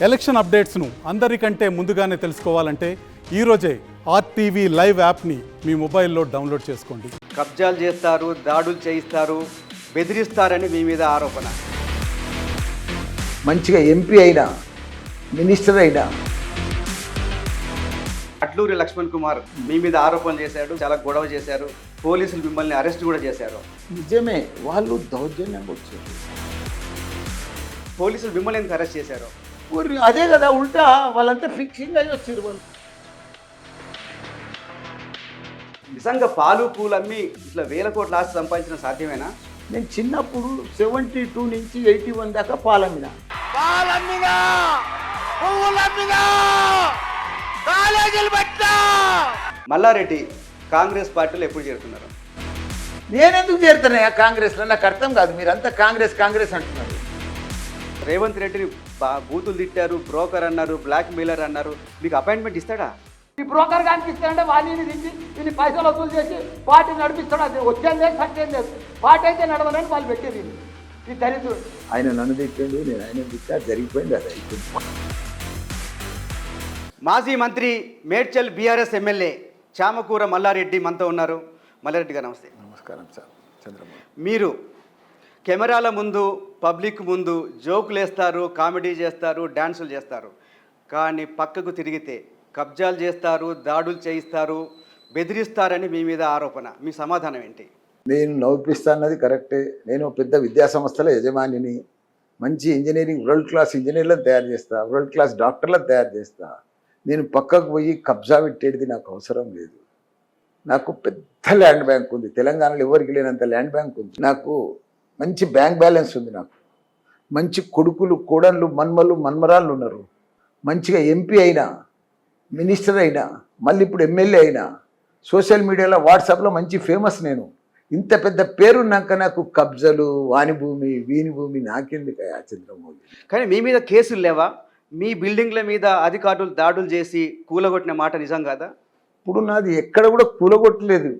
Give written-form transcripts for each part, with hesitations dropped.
Election అప్డేట్స్ను అందరికంటే ముందుగానే తెలుసుకోవాలంటే ఈరోజే ఆర్టీవీ లైవ్ యాప్ని మీ మొబైల్లో డౌన్లోడ్ చేసుకోండి. కబ్జాలు చేస్తారు, దాడులు చేయిస్తారు, బెదిరిస్తారని మీ మీద ఆరోపణ. మంచిగా ఎంపీ అయినా మినిస్టర్ అయినా అడ్లూరి లక్ష్మణ్ కుమార్ మీ మీద ఆరోపణలు చేశాడు, చాలా గొడవ చేశారు, పోలీసులు మిమ్మల్ని అరెస్ట్ కూడా చేశారు. నిజమే, వాళ్ళు దౌర్జన్యంగా వచ్చారు. పోలీసులు మిమ్మల్ని ఎందుకు అరెస్ట్ చేశారు? అదే కదా, ఉల్టా వాళ్ళంతా ఫిక్సింగ్ అయ్యి వచ్చారు. వాళ్ళు నిజంగా పాలు పూలు అమ్మి ఇట్లా వేల కోట్ల ఆస్తి సంపాదించడం సాధ్యమేనా? నేను చిన్నప్పుడు 72 నుంచి 81 దాకా పాలమ్మినా. మల్లారెడ్డి కాంగ్రెస్ పార్టీలో ఎప్పుడు చేరుతున్నారు? నేనెందుకు చేరుతున్నాయా కాంగ్రెస్లో? నాకు అర్థం కాదు. మీరంతా కాంగ్రెస్ కాంగ్రెస్ అంటున్నారు. రేవంత్ రెడ్డిని బూతులు తిట్టారు, బ్రోకర్ అన్నారు, బ్లాక్ మెయిలర్ అన్నారు. మీకు అపాయింట్మెంట్ ఇస్తాడా? ఈ బ్రోకర్ గానికి ఇస్తాడంటే వాళ్ళని తిట్టి వీళ్ళు పైసలు వసూలు చేసి పార్టీ నడిపిస్తాడు. అది వచ్చేది లేదు, సత్యం లేదు. పార్టీ అయితే నడవలని వాళ్ళు పెట్టేది ఈ దరిద్రుడు. ఆయన నన్ను తిట్టాడు, నేను ఆయన తిట్టా, జరిగిపోయింది. అది అయిపోయింది. మాజీ మంత్రి మేడ్చల్ బీఆర్ఎస్ ఎమ్మెల్యే చామకూర మల్లారెడ్డి మనతో ఉన్నారు. మల్లారెడ్డి గారు నమస్తే. నమస్కారం సార్. చంద్రబాబు, మీరు కెమెరాల ముందు, పబ్లిక్ ముందు జోకులు వేస్తారు, కామెడీ చేస్తారు, డ్యాన్సులు చేస్తారు. కానీ పక్కకు తిరిగితే కబ్జాలు చేస్తారు, దాడులు చేయిస్తారు, బెదిరిస్తారని మీ మీద ఆరోపణ. మీ సమాధానం ఏంటి? నేను నవ్విస్తా అన్నది కరెక్టే. నేను పెద్ద విద్యా సంస్థల యజమానిని. మంచి ఇంజనీరింగ్ వరల్డ్ క్లాస్ ఇంజనీర్లను తయారు చేస్తా, వరల్డ్ క్లాస్ డాక్టర్లను తయారు చేస్తా. నేను పక్కకు పోయి కబ్జా పెట్టేది నాకు అవసరం లేదు. నాకు పెద్ద ల్యాండ్ బ్యాంక్ ఉంది. తెలంగాణలో ఎవరికి లేనంత ల్యాండ్ బ్యాంక్ ఉంది. నాకు మంచి బ్యాంక్ బ్యాలెన్స్ ఉంది. నాకు మంచి కొడుకులు, కోడళ్ళు, మన్మరాళ్ళు ఉన్నారు. మంచిగా ఎంపీ అయినా, మినిస్టర్ అయినా, మళ్ళీ ఇప్పుడు ఎమ్మెల్యే అయినా, సోషల్ మీడియాలో, వాట్సాప్లో మంచి ఫేమస్. నేను ఇంత పెద్ద పేరున్నాక నాకు కబ్జలు, వాని భూమి, వీని భూమి నాకెందుకయ్యా చంద్రమౌళి? కానీ మీ మీద కేసులు లేవా? మీ బిల్డింగ్ల మీద అధికారులు దాడులు చేసి కూలగొట్టిన మాట నిజం కాదా? ఇప్పుడు నాది ఎక్కడ కూడా కూలగొట్టలేదు.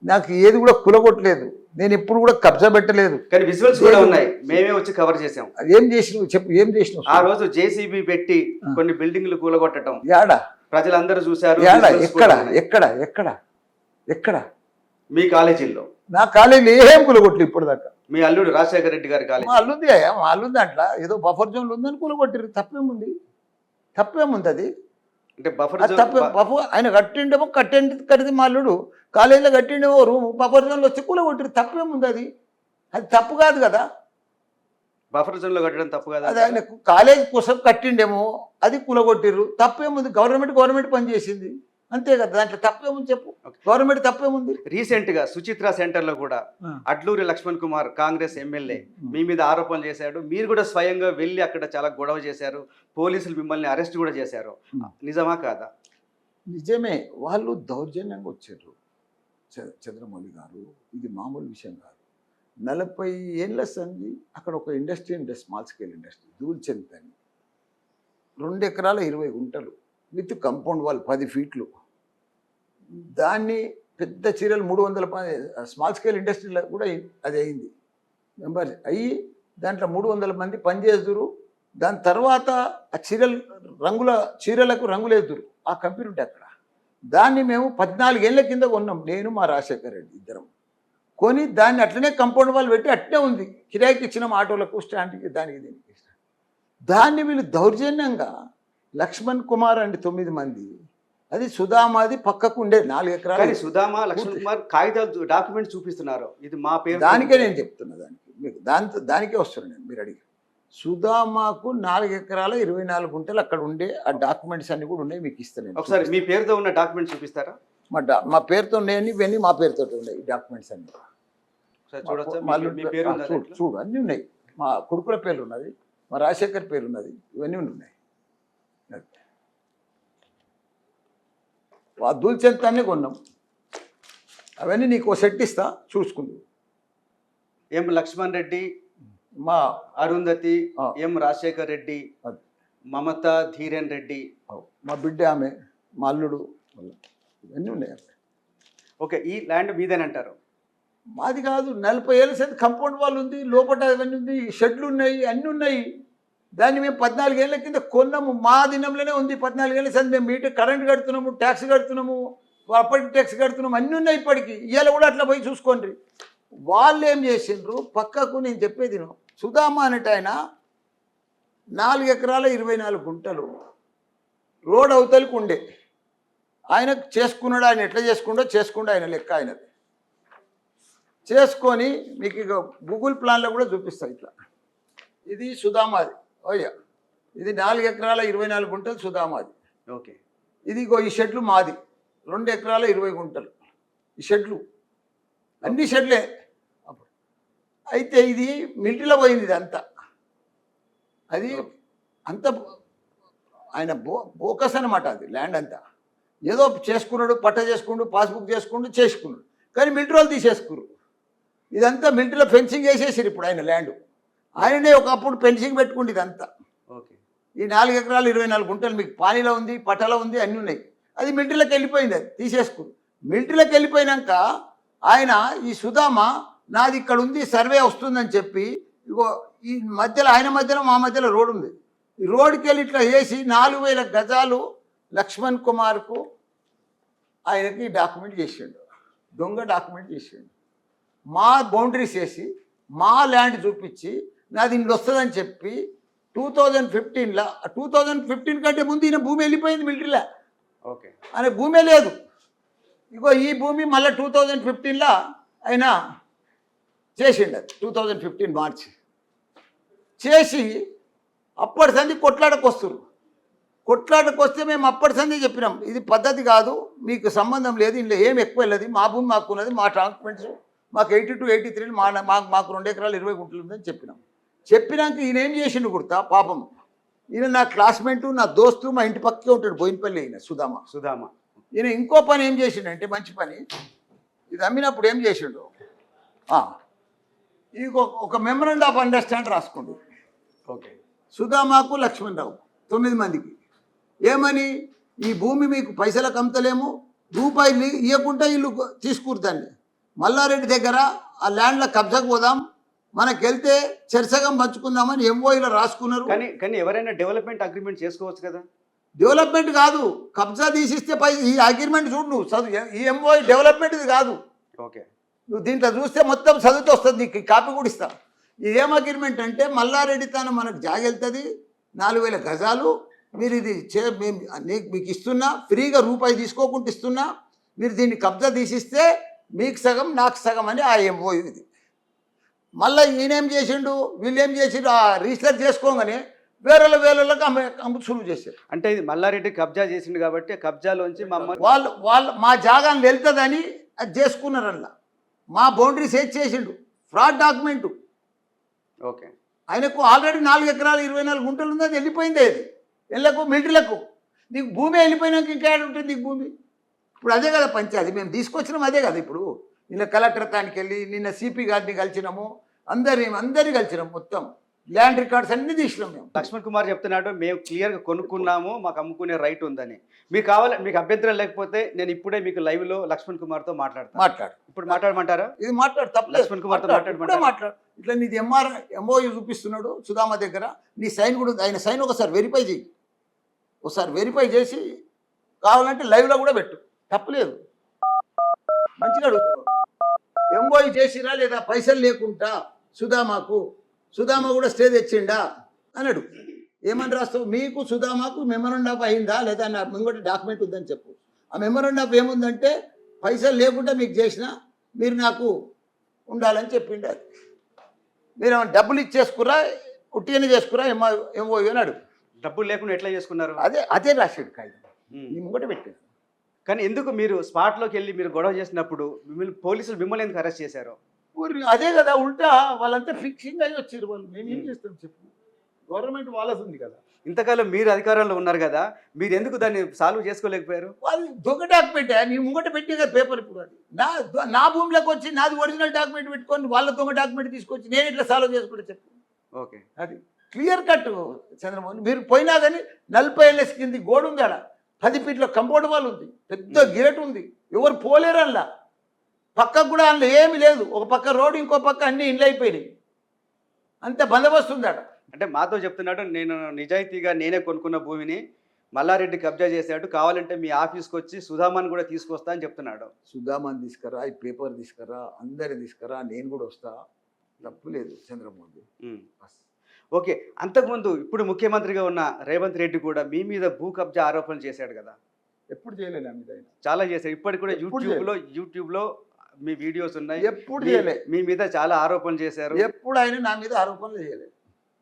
నాకు ఏది కూడా కూలగొట్టలేదు. నేను ఎప్పుడు కూడా కబ్జా పెట్టలేదు. కానీ విజువల్స్ కూడా ఉన్నాయి, మేమే వచ్చి కవర్ చేసాం. ఏం చేసినావు చెప్పు, ఏం చేసినావు? ఆ రోజు జేసీబీ పెట్టి కొన్ని బిల్డింగ్లు కూలగొట్టడం యాడా ప్రజలందరూ చూశారు. యాడా ఎక్కడ ఎక్కడ ఎక్కడ ఎక్కడ? మీ కాలేజీల్లో. నా కాలేజీలో ఏం కూలగొట్టలేదు ఇప్పుడు దాకా. మీ అల్లుడు రాజశేఖర రెడ్డి గారి కాలేజీ. మా అల్లుంది, మా అల్లుంది. అట్లా ఏదో బఫర్ జోన్లు ఉందని కూలగొట్టారు. తప్పేముంది? తప్పేముంది? అది అంటే బఫర్ ఆయన కట్టిండేమో కట్టింది మా అల్లుడు. కాలేజీలో కట్టిండేమో రూమ్, బఫర్ జోన్లో వచ్చి కూలగొట్టారు. తప్పేముంది? అది అది తప్పు కాదు కదా. బఫర్ జోన్ లో కట్టడం తప్పు కదా. అది ఆయన కాలేజ్ కోసం కట్టిండేమో, అది కూలగొట్టిర్రు. తప్పేముంది? గవర్నమెంట్ పని చేసింది, అంతే కదా. దాంట్లో తప్పేముంది చెప్పు? గవర్నమెంట్ తప్పేముంది? రీసెంట్ గా సుచిత్ర సెంటర్ లో కూడా అడ్లూరి లక్ష్మణ్ కుమార్ కాంగ్రెస్ ఎమ్మెల్యే మీ మీద ఆరోపణలు చేశాడు. మీరు కూడా స్వయంగా వెళ్ళి అక్కడ చాలా గొడవ చేశారు, పోలీసులు మిమ్మల్ని అరెస్ట్ కూడా చేశారు. నిజమా కాదా? నిజమే, వాళ్ళు దౌర్జన్యంగా వచ్చారు. చంద్రమౌళి గారు, ఇది మామూలు విషయం కాదు. 40 ఏళ్ళ సంది అక్కడ ఒక ఇండస్ట్రీ ఉండే, స్మాల్ స్కేల్ ఇండస్ట్రీ, దూల్చంద్ అని. 2 ఎకరాల 20 గుంటలు విత్ కంపౌండ్ వాల్ 10 ఫీట్లు. దాన్ని పెద్ద చీరలు 300 స్మాల్ స్కేల్ ఇండస్ట్రీలో కూడా అది అయింది. మెంబర్ అయ్యి దాంట్లో 300 మంది పనిచేస్తురు. దాని తర్వాత ఆ చీరలకు రంగులు వేస్తురు. ఆ కంపెనీ ఉంటే అక్కడ. దాన్ని మేము 14 ఏళ్ళ కింద కొన్నాం, నేను మా రాజశేఖర రెడ్డి ఇద్దరం కొని. దాన్ని అట్లనే కంపౌండ్ వాల్ పెట్టి అట్లనే ఉంది. కిరాయికి ఇచ్చినాం, ఆటోలకు, స్టాండ్కి, దానికి దీనికి. దాన్ని వీళ్ళు దౌర్జన్యంగా లక్ష్మణ్ కుమార్ అండి 9 మంది, అది సుధామాది పక్కకు ఉండే 4 ఎకరాలు. సుధామా లక్ష్మణ్ కుమార్ కాగితాలు, డాక్యుమెంట్ చూపిస్తున్నారు. ఇది మా పేరు. దానికే నేను చెప్తున్నా, మీకు దానికే వస్తున్నాను నేను. మీరు అడిగి సుధామాకు 4 ఎకరాల 24 గుంటలు అక్కడ ఉండే ఆ డాక్యుమెంట్స్ అన్ని కూడా ఉన్నాయి, మీకు ఇస్తాను. ఒకసారి మీ పేరుతో ఉన్న డాక్యుమెంట్ చూపిస్తారా? మా పేరుతో ఉన్నాయని, ఇవన్నీ మా పేరుతో ఉన్నాయి ఈ డాక్యుమెంట్స్ అన్ని. చూడు, అన్నీ ఉన్నాయి. మా కొడుకుల పేర్లు ఉన్నది, మా రాజశేఖర్ పేరు ఉన్నది, ఇవన్నీ ఉన్నాయి. దూల్చెంతాన్ని కొన్నాం. అవన్నీ నీకు ఓ సెట్ ఇస్తా, చూసుకుందు. ఎం లక్ష్మణ్ రెడ్డి, మా అరుంధతి, ఎం రాజశేఖర్ రెడ్డి, మమత, ధీరేన్ రెడ్డి, మా బిడ్డ ఆమె, మా అల్లుడు, ఇవన్నీ ఉన్నాయి. ఓకే, ఈ ల్యాండ్ మీదేనంటారు? మాది కాదు. 40 ఏళ్ళ సేపు కంపౌండ్ వాల్ ఉంది, లోపల అవన్నీ ఉంది, షెడ్లు ఉన్నాయి, అన్నీ ఉన్నాయి. దాన్ని మేము 14 ఏళ్ల కింద కొన్నాము. మా దినంలోనే ఉంది. 14 ఏళ్ళ సంది మేము మీటర్ కరెంట్ కడుతున్నాము, ట్యాక్స్ కడుతున్నాము, ప్రాపర్టీ ట్యాక్స్ కడుతున్నాము, అన్నీ ఉన్నాయి ఇప్పటికి. ఇవాళ కూడా అట్లా పోయి చూసుకోండి. వాళ్ళు ఏం చేసిండ్రు పక్కకు, నేను చెప్పేది సుధామ అనేట ఆయన 4 ఎకరాల 24 గుంటలు రోడ్ అవతలికి ఉండే. ఆయన చేసుకున్నాడు. ఆయన ఎట్లా చేసుకుండో ఆయన లెక్క ఆయనది చేసుకొని మీకు ఇక గూగుల్ ప్లాన్లో కూడా చూపిస్తాయి. ఇట్లా ఇది సుధామాది. ఓయ్యా ఇది 4 ఎకరాల 24 గుంటలు సుధామాది. ఓకే. ఇది ఈ షెడ్లు మాది 2 ఎకరాల 20 గుంటలు. ఈ షెడ్లు అన్ని షెడ్లే. అయితే ఇది మిలిటరీలో పోయింది. ఇది అంతా అది అంత ఆయన బోకస్ అనమాట. అది ల్యాండ్ అంతా ఏదో చేసుకున్నాడు, పట్ట చేసుకున్నాడు, పాస్బుక్ చేసుకున్నాడు. కానీ మిలిటరీ వాళ్ళు తీసేసుకున్నారు. ఇదంతా మిలిటరీలో ఫెన్సింగ్ వేసేసారు. ఇప్పుడు ఆయన ల్యాండ్ ఆయననే ఒకప్పుడు ఫెన్సింగ్ పెట్టుకుంది ఇదంతా. ఓకే. ఈ 4 ఎకరాలు 24 గుంటలు మీకు పానీలో ఉంది, పట్టలో ఉంది, అన్నీ ఉన్నాయి. అది మిలిటరీలోకి వెళ్ళిపోయింది. అది తీసేసుకున్నారు. మిలిటరీలోకి వెళ్ళిపోయినాక ఆయన ఈ సుధామ నాది ఇక్కడ ఉంది, సర్వే వస్తుందని చెప్పి ఇగో ఈ మధ్యలో ఆయన మధ్యలో మా మధ్యలో రోడ్ ఉంది. ఈ రోడ్కి వెళ్ళి ఇట్లా వేసి 4000 గజాలు లక్ష్మణ్ కుమార్కు ఆయనకి డాక్యుమెంట్ చేసిండు. దొంగ డాక్యుమెంట్ చేసిండు. మా బౌండరీస్ వేసి మా ల్యాండ్ చూపించి నాది ఇల్లు వస్తుందని చెప్పి 2015లో 2015 కంటే ముందు ఈయన భూమి వెళ్ళిపోయింది మిలిటరీలో. ఓకే. ఆయన భూమే లేదు. ఇగో ఈ భూమి మళ్ళీ 2015లో ఆయన చేసిండు. అది 2015 మార్చి చేసి అప్పటి సంది కొట్లాటకు వస్తే మేము అప్పటి సంది చెప్పినాం ఇది పద్ధతి కాదు, మీకు సంబంధం లేదు, ఇందులో ఏం ఎక్కువ వెళ్ళదు, మా భూమి మాకు ఉన్నది, మా డాక్యుమెంట్స్ మాకు 82, 83 మాకు 2 ఎకరాలు 20 గుంటలు ఉందని చెప్పినాక ఈయన ఏం చేసిండు గుర్తా పాపం. ఈయన నా క్లాస్మేటు, నా దోస్తు, మా ఇంటి పక్కకే ఉంటాడు బోయినపల్లి. ఈయన సుధామ ఈయన ఇంకో పని ఏం చేసిండంటే మంచి పని. ఇది అమ్మినప్పుడు ఏం చేసిండు, ఈ ఒక మెమరాండం ఆఫ్ అండర్స్టాండ్ రాసుకుండు. ఓకే. సుధామాకు లక్ష్మణ్ రావు 9 మందికి ఏమని, ఈ భూమి మీకు పైసలకు అమ్ముతలేము, రూపాయలు ఇవ్వకుండా ఇల్లు తీసుకూరుతాండి, మల్లారెడ్డి దగ్గర ఆ ల్యాండ్లో కబ్జాకు పోదాం, మనకు వెళ్తే చెరసగం పంచుకుందామని ఎంఓఈలో రాసుకున్నారు. కానీ ఎవరైనా డెవలప్మెంట్ అగ్రిమెంట్ చేసుకోవచ్చు కదా. డెవలప్మెంట్ కాదు, కబ్జా తీసిస్తే ఈ అగ్రిమెంట్ చూడు నువ్వు చదువు. ఈ ఎంఓఈ డెవలప్మెంట్ ఇది కాదు. ఓకే. నువ్వు దీంట్లో చూస్తే మొత్తం చదువుతూ వస్తుంది, నీకు కాపీ కూడా ఇస్తా. ఇది ఏం అగ్రిమెంట్ అంటే మల్లారెడ్డి తాను మనకు జాగెళ్తుంది 4000 గజాలు, మీరు ఇది మీకు ఇస్తున్నా, ఫ్రీగా రూపాయి తీసుకోకుండా ఇస్తున్నా, మీరు దీన్ని కబ్జా తీసిస్తే మీకు సగం నాకు సగం అని ఆ ఎంఓఈ ఇది. మళ్ళీ ఈయనేం చేసిండు, వీళ్ళు ఏం చేసిండు, ఆ రిజిస్టర్ చేసుకోగానే వేరేళ్ళకి అమ్ము సులువు చేశారు. అంటే ఇది మల్లారెడ్డి కబ్జా చేసిండు కాబట్టి కబ్జాలోంచి వాళ్ళు మా జాగాను వెళ్తుందని అది చేసుకున్నారల్లా. మా బౌండరీస్ ఏది చేసిండు ఫ్రాడ్ డాక్యుమెంటు. ఓకే. ఆయనకు ఆల్రెడీ 4 ఎకరాలు 24 గుంటలు ఉంది, అది వెళ్ళిపోయింది. అది వెళ్ళకు మిలిటరీలకు. నీకు భూమి వెళ్ళిపోయినాక ఇంకా ఉంటుంది నీకు భూమి. ఇప్పుడు అదే కదా పంచాయతీ మేము తీసుకొచ్చినాం, అదే కదా. ఇప్పుడు నిన్న కలెక్టర్ తానికి వెళ్ళి నిన్న సిపి గారిని కలిసినాము, అందరినీ కలిసినాము, మొత్తం ల్యాండ్ రికార్డ్స్ అన్నీ తీసినాం మేము. లక్ష్మణ్ కుమార్ చెప్తున్నాడు మేము క్లియర్గా కొనుక్కున్నాము, మాకు అమ్ముకునే రైట్ ఉందని. మీకు అభ్యంతరం లేకపోతే నేను ఇప్పుడే మీకు లైవ్లో లక్ష్మణ్ కుమార్తో మాట్లాడు. ఇప్పుడు మాట్లాడమంటారా? ఇది మాట్లాడు, తప్పలేదు. లక్ష్మణ్ కుమార్తో మాట్లాడు. ఇట్లా నీది ఎంఓయూ చూపిస్తున్నాడు సుధామ దగ్గర, నీ సైన్ కూడా ఉంది. ఆయన సైన్ ఒకసారి వెరిఫై చేయి, ఒకసారి వెరిఫై చేసి కావాలంటే లైవ్లో కూడా పెట్టు, తప్పలేదు. మంచిగా అడుగుతున్నావు. ఎంఓయూ చేసిరా లేదా పైసలు లేకుండా సుధామ కూడా స్టే తెచ్చిండా అని అడుగు. ఏమని రాస్తావు, మీకు సుధామాకు మెమరాండం ఆఫ్ అయిందా లేదా నా ఇంకోటి డాక్యుమెంట్ ఉందని చెప్పు. ఆ మెమరాండం ఆఫ్ ఏముందంటే పైసలు లేకుండా మీకు చేసినా మీరు నాకు ఉండాలని చెప్పిండు. అది మీరు ఏమైనా డబ్బులు ఇచ్చేసుకురా, ఉట్టిగానే చేసుకురా ఎంఓయూ అని అడుగు. డబ్బులు లేకుండా ఎట్లా చేసుకున్నారు? అదే రాశాడు కాగితం, నీ ముంగట పెట్టాడు. కానీ ఎందుకు మీరు స్పాట్లోకి వెళ్ళి మీరు గొడవ చేసినప్పుడు పోలీసులు మిమ్మల్ని ఎందుకు అరెస్ట్ చేశారు? అదే కదా, ఉల్టా వాళ్ళంతా ఫిక్సింగ్ అయ్యి వచ్చారు. వాళ్ళు మేమేం చేస్తాం చెప్పు, గవర్నమెంట్ వాళ్ళది ఉంది కదా. ఇంతకాలం మీరు అధికారంలో ఉన్నారు కదా, మీరు ఎందుకు దాన్ని సాల్వ్ చేసుకోలేకపోయారు? వాళ్ళు దొంగ డాక్యుమెంట్ నీ ముంగట పెట్టే కదా పేపర్. ఇప్పుడు అది నా భూమిలోకి వచ్చి నాది ఒరిజినల్ డాక్యుమెంట్ పెట్టుకొని వాళ్ళ దొంగ డాక్యుమెంట్ తీసుకొచ్చి నేను ఇట్లా సాల్వ్ చేసుకుంటే చెప్పు. ఓకే. అది క్లియర్ కట్ చంద్రమోహన్. మీరు పోయినా కానీ 40 ఏళ్ళ కింది గోడ ఉంది, ఆడ 10 ఫీట్ల కంపౌండ్ వాల్ ఉంది, పెద్ద గేట్ ఉంది, ఎవరు పోలేరు. అందులో పక్కకు కూడా అందులో ఏమీ లేదు, ఒక పక్క రోడ్ ఇంకో పక్క అన్ని ఇండ్లు అయిపోయినాయి, అంతే బందోబస్తు ఉంది ఆడ. అంటే మాతో చెప్తున్నాడు, నేను నిజాయితీగా నేనే కొనుక్కున్న భూమిని మల్లారెడ్డి కబ్జా చేశాడు, కావాలంటే మీ ఆఫీస్కి వచ్చి సుధామాన్ కూడా తీసుకొస్తా అని చెప్తున్నాడు. సుధామాన్ తీసుకురా, ఈ పేపర్ తీసుకురా, అందరి తీసుకురా, నేను కూడా వస్తా, తప్పు లేదు చంద్రమోహన్. ఉమ్. ఓకే, అంతకుముందు ఇప్పుడు ముఖ్యమంత్రిగా ఉన్న రేవంత్ రెడ్డి కూడా మీ మీద భూ కబ్జా ఆరోపణలు చేశాడు కదా. ఎప్పుడు చేయలేదు నా మీద ఆయన. చాలా చేశారు. ఇప్పటికి కూడా ఎప్పుడు యూట్యూబ్లో మీ వీడియోస్ ఉన్నాయి. ఎప్పుడు చేయలే. మీ మీద చాలా ఆరోపణలు చేశారు. ఎప్పుడు ఆయన నా మీద ఆరోపణలు చేయలేదు.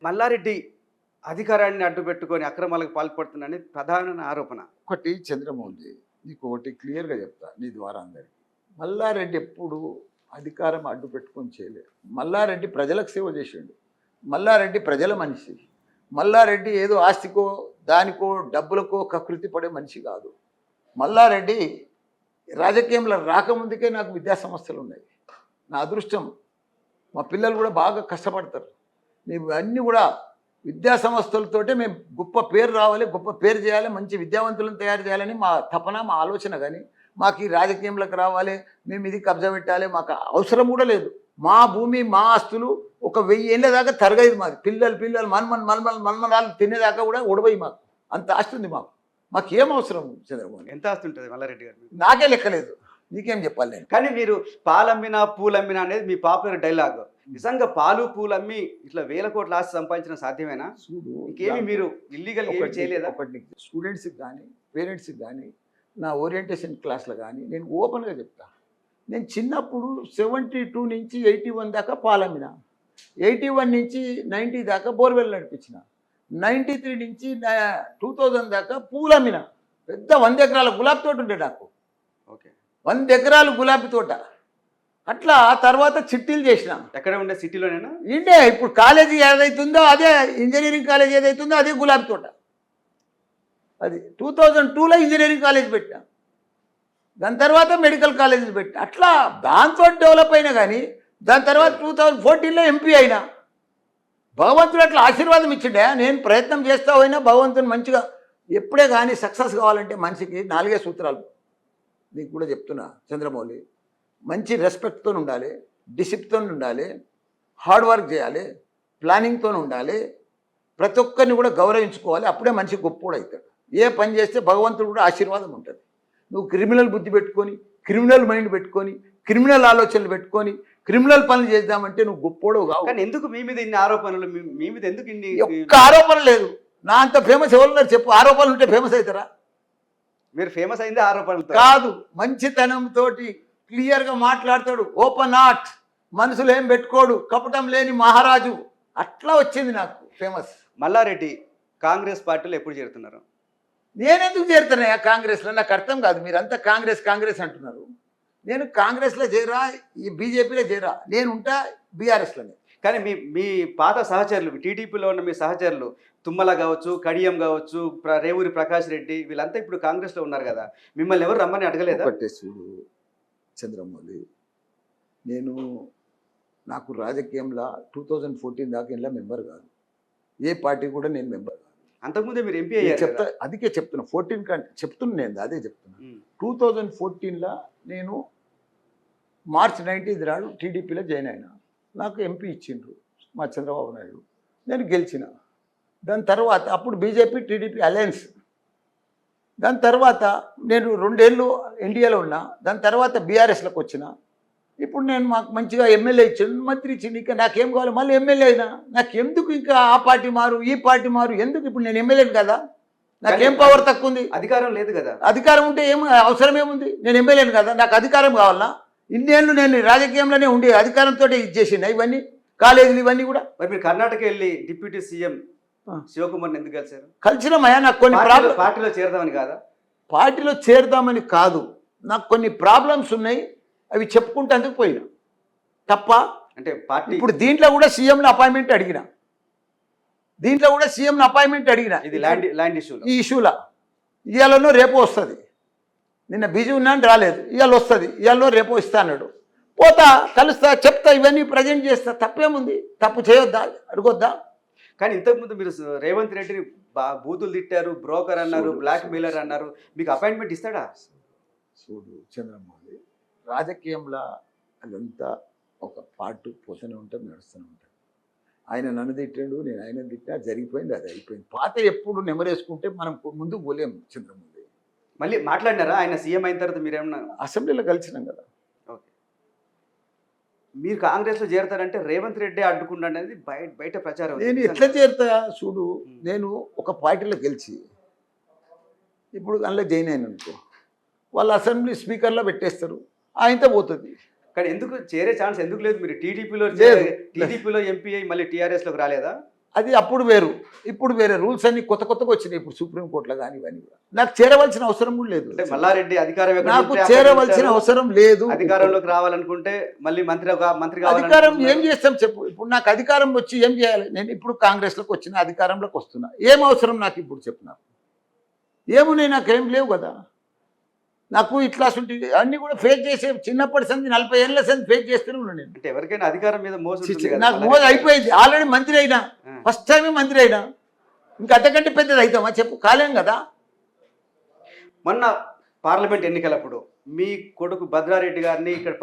మల్లారెడ్డి అధికారాన్ని అడ్డు పెట్టుకొని అక్రమాలకు పాల్పడుతున్నాడని ప్రధాన ఆరోపణ. ఒకటి చంద్రమోహన్, నీకు ఒకటి క్లియర్గా చెప్తా నీ ద్వారా అందరికి. మల్లారెడ్డి ఎప్పుడు అధికారం అడ్డు పెట్టుకొని చేయలేదు. మల్లారెడ్డి ప్రజలకు సేవ చేసిండు. మల్లారెడ్డి ప్రజల మనిషి. మల్లారెడ్డి ఏదో ఆస్తికో దానికో డబ్బులకో కకృతి పడే మనిషి కాదు. మల్లారెడ్డి రాజకీయంలో రాకముందుకే నాకు విద్యా సంస్థలు ఉన్నాయి. నా అదృష్టం. మా పిల్లలు కూడా బాగా కష్టపడతారు. మేము అన్నీ కూడా విద్యా సంస్థలతోటే మేము గొప్ప పేరు రావాలి, గొప్ప పేరు చేయాలి, మంచి విద్యావంతులను తయారు చేయాలని మా తపన, మా ఆలోచన. కానీ మాకు ఈ రాజకీయంలోకి రావాలి, మేము ఇది కబ్జా పెట్టాలి, మాకు అవసరం కూడా లేదు. మా భూమి, మా ఆస్తులు ఒక 1000 ఏళ్ళ దాకా తరగదు మాది. పిల్లలు మన్మనాలు తినేదాకా కూడా ఉడవయి మాకు. అంత ఆస్తి ఉంది మాకు. మాకేం అవసరం చంద్రబాబు? ఎంత ఆస్తి ఉంటుంది మల్లారెడ్డి గారు? నాకే లెక్కలేదు, నీకేం చెప్పాలి నేను. కానీ మీరు పాలమ్మినా పూలమ్మినా అనేది మీ పాపులర్ డైలాగ్. నిజంగా పాలు పూలు అమ్మి ఇట్లా 1000 కోట్ల ఆస్తి సంపాదించడం సాధ్యమేనా? చూడు, ఇంకేమి మీరు ఇల్లీగల్ ఏమి చేయలేదా? ఒకటి స్టూడెంట్స్కి కానీ పేరెంట్స్కి కానీ నా ఓరియంటేషన్ క్లాస్లో కానీ నేను ఓపెన్గా చెప్తా. నేను చిన్నప్పుడు 72 నుంచి 81 దాకా పాలమ్మిన, 81 నుంచి 90 దాకా బోర్వెల్ నడిపించిన, 93 నుంచి 2000 దాకా పూలమ్మిన. పెద్ద 100 ఎకరాల గులాబీ తోట ఉండే నాకు. ఓకే, 100 ఎకరాలు గులాబీ తోట. అట్లా తర్వాత చిట్టీలు చేసిన. ఎక్కడ ఉండే? సిటీలోనేనా? ఇండే ఇప్పుడు కాలేజీ ఏదైతుందో అదే, ఇంజనీరింగ్ కాలేజ్ ఏదైతుందో అదే గులాబీ తోట. అది 2002లో ఇంజనీరింగ్ కాలేజ్ పెట్టా. దాని తర్వాత మెడికల్ కాలేజీలు పెట్టా. అట్లా దాంతో డెవలప్ అయినా. కానీ దాని తర్వాత 2014లో ఎంపీ అయినా. భగవంతుడు అట్లా ఆశీర్వాదం ఇచ్చిండే. నేను ప్రయత్నం చేస్తా పోయినా భగవంతుని మంచిగా. ఎప్పుడే కానీ సక్సెస్ కావాలంటే మనిషికి 4 సూత్రాలు నీకు కూడా చెప్తున్నా చంద్రమౌళి. మంచి రెస్పెక్ట్తో ఉండాలి, డిసిప్లిన్తో ఉండాలి, హార్డ్ వర్క్ చేయాలి, ప్లానింగ్తో ఉండాలి, ప్రతి ఒక్కరిని కూడా గౌరవించుకోవాలి. అప్పుడే మనిషి గొప్పోడు అవుతాడు. ఏ పని చేస్తే భగవంతుడు కూడా ఆశీర్వాదం ఉంటుంది. నువ్వు క్రిమినల్ బుద్ధి పెట్టుకొని, క్రిమినల్ మైండ్ పెట్టుకొని, క్రిమినల్ ఆలోచనలు పెట్టుకొని క్రిమినల్ పనులు చేద్దామంటే నువ్వు గొప్పోడు కావు. కానీ ఎందుకు మీ మీద ఇన్ని ఆరోపణలు? మీ మీద ఎందుకు ఇన్ని? ఒక్క ఆరోపణ లేదు. నా అంత ఫేమస్ ఎవరున్నారు చెప్పు? ఆరోపణలు ఉంటే ఫేమస్ అవుతారా? మీరు ఫేమస్ అయిందే ఆరోపణలతో కాదు, మంచితనంతో క్లియర్గా మాట్లాడతాడు. ఓపెన్ హార్ట్, మనసులో ఏం పెట్టుకోడు, కపటం లేని మహారాజు. అట్లా వచ్చింది నాకు ఫేమస్. మల్లారెడ్డి కాంగ్రెస్ పార్టీలో ఎప్పుడు చేరుతున్నారు? నేనెందుకు చేరుతున్నాయా కాంగ్రెస్లో? నాకు అర్థం కాదు. మీరంతా కాంగ్రెస్ అంటున్నారు. నేను కాంగ్రెస్లో చేరా, ఈ బీజేపీలో చేరా. నేను ఉంటా బీఆర్ఎస్లోనే. కానీ మీ పాత సహచరులు, టీడీపీలో ఉన్న మీ సహచరులు తుమ్మల కావచ్చు, కడియం కావచ్చు, రేవూరి ప్రకాష్ రెడ్డి, వీళ్ళంతా ఇప్పుడు కాంగ్రెస్లో ఉన్నారు కదా. మిమ్మల్ని ఎవరు రమ్మని అడగలేదా? ఒకటే చూడు చంద్రమౌళి, నాకు రాజకీయంలో 2014 దాకా ఇలా మెంబర్ కాదు. ఏ పార్టీ కూడా నేను మెంబర్ కాదు. అంతకుముందే మీరు ఎంపీ అయ్యారు. చెప్తా, అందుకే చెప్తున్నా. 14 కంటే చెప్తున్నా, నేను అదే చెప్తున్నా. 2014లో నేను మార్చ్ 19 నాడు టీడీపీలో జాయిన్ అయినా. నాకు ఎంపీ ఇచ్చిండ్రు మా చంద్రబాబు నాయుడు. నేను గెలిచిన. దాని తర్వాత అప్పుడు బీజేపీ టీడీపీ అలయన్స్. దాని తర్వాత నేను 2 ఏళ్ళు ఎన్డీఏలో ఉన్నా. దాని తర్వాత బీఆర్ఎస్లోకి వచ్చిన. ఇప్పుడు నేను మాకు మంచిగా ఎమ్మెల్యే ఇచ్చాను, మంత్రి ఇచ్చింది. ఇంకా నాకేం కావాలి? మళ్ళీ ఎమ్మెల్యే అయినా. నాకు ఎందుకు ఇంకా ఆ పార్టీ మారు, ఈ పార్టీ మారు ఎందుకు? ఇప్పుడు నేను ఎమ్మెల్యేని కదా, నాకేం పవర్ తక్కువ ఉంది? అధికారం లేదు కదా. అధికారం ఉంటే ఏం అవసరం ఏముంది? నేను ఎమ్మెల్యేని కదా, నాకు అధికారం కావాలన్నా? ఇన్నేళ్ళు నేను రాజకీయంలోనే ఉండి అధికారంతో ఇచ్చేసిన ఇవన్నీ కాలేజీలు ఇవన్నీ కూడా. మరి మీరు కర్ణాటక వెళ్ళి డిప్యూటీ సీఎం శివకుమార్ని ఎందుకు కలిశారు? కలిసినామయ్యా. నాకు కొన్ని పార్టీలో చేరదామని కాదా? పార్టీలో చేరదామని కాదు, నాకు కొన్ని ప్రాబ్లమ్స్ ఉన్నాయి, అవి చెప్పుకుంటేందుకు పోయినా. తప్ప అంటే పార్టీ ఇప్పుడు దీంట్లో కూడా సీఎంని అపాయింట్మెంట్ అడిగిన. ఇది ల్యాండ్ ఇష్యూ. ఈ ఇష్యూలా ఇవాళనో రేపు వస్తుంది. నిన్న బిజీ ఉన్నాను రాలేదు, ఇవాళ వస్తుంది. ఇవాళనో రేపు ఇస్తా అన్నాడు. పోతా, కలుస్తా, చెప్తా, ఇవన్నీ ప్రజెంట్ చేస్తా. తప్పేముంది? తప్పు చేయొద్దా? అడగొద్దా? కానీ ఇంతకుముందు మీరు రేవంత్ రెడ్డిని బూతులు తిట్టారు, బ్రోకర్ అన్నారు, బ్లాక్ మెయిలర్ అన్నారు. మీకు అపాయింట్మెంట్ ఇస్తాడా? చూడు చంద్రమౌళి, రాజకీయంలో అదంతా ఒక పార్ట్ పోతూనే ఉంటుంది, నడుస్తూనే ఉంటుంది. ఆయన నన్ను తిట్టాడు, నేను ఆయన తిట్టా, జరిగిపోయింది, అది అయిపోయింది. పాత ఎప్పుడు నెమరేసుకుంటే మనం ముందుకు పోలేం చంద్రమౌళి. మళ్ళీ మాట్లాడినారా ఆయన సీఎం అయిన తర్వాత మీరేమన్నా? అసెంబ్లీలో కలిసినాం కదా. ఓకే, మీరు కాంగ్రెస్లో చేరతారంటే రేవంత్ రెడ్డి అడ్డుకుండా అనేది బయట ప్రచారం ఉంది. నేను ఎట్లా చేరుతా చూడు, నేను ఒక పార్టీలో గెలిచి ఇప్పుడు అందులో జాయిన్ అయిన అనుకో, వాళ్ళు అసెంబ్లీ స్పీకర్లో పెట్టేస్తారు, ఆయనతో పోతుంది. కానీ ఎందుకు చేరే ఛాన్స్ ఎందుకు లేదు? మీరు లేదు. టీడీపీలో ఎంపీ అయ్యి మళ్ళీ టీఆర్ఎస్లోకి రాలేదా? అది అప్పుడు వేరు, ఇప్పుడు వేరే. రూల్స్ అన్ని కొత్తగా వచ్చినాయి ఇప్పుడు సుప్రీంకోర్టులో కానీ ఇవన్నీ కూడా. నాకు చేరవలసిన అవసరం కూడా లేదు. అంటే మల్లారెడ్డి అధికారం ఎక్కడ నాకు ఉంటే అక్కడ చేరవలసిన ఉంటారు. అవసరం లేదు. అధికారంలోకి రావాలనుకుంటే మళ్ళీ మంత్రి అధికారం ఏం చేస్తాం చెప్పు. ఇప్పుడు నాకు అధికారం వచ్చి ఏం చేయాలి? నేను ఇప్పుడు కాంగ్రెస్లోకి వచ్చిన, అధికారంలోకి వస్తున్నా, ఏం అవసరం నాకు ఇప్పుడు చెప్పు? నాకు ఏమున్నాయి? నాకేం లేవు కదా. నాకు ఇట్లా అన్ని కూడా ఫేస్ చేసే చిన్నప్పటి సంది 40 ఏళ్ళ సంది ఫేస్ చేస్తూనే ఉన్నాను నేను. అంటే ఎవరికైనా అధికారం మీద మోసం ఉంటుంది కదా. నాకు మోజు అయిపోయింది. ఆల్రెడీ మంత్రి అయినా, ఫస్ట్ టైమే మంత్రి అయినా, ఇంకా అంతకంటే పెద్దది అవుతామా చెప్పు? కాలేం కదా. మొన్న పార్లమెంట్ ఎన్నికలప్పుడు మీ కొడుకు భద్రారెడ్డి గారిని ఇక్కడ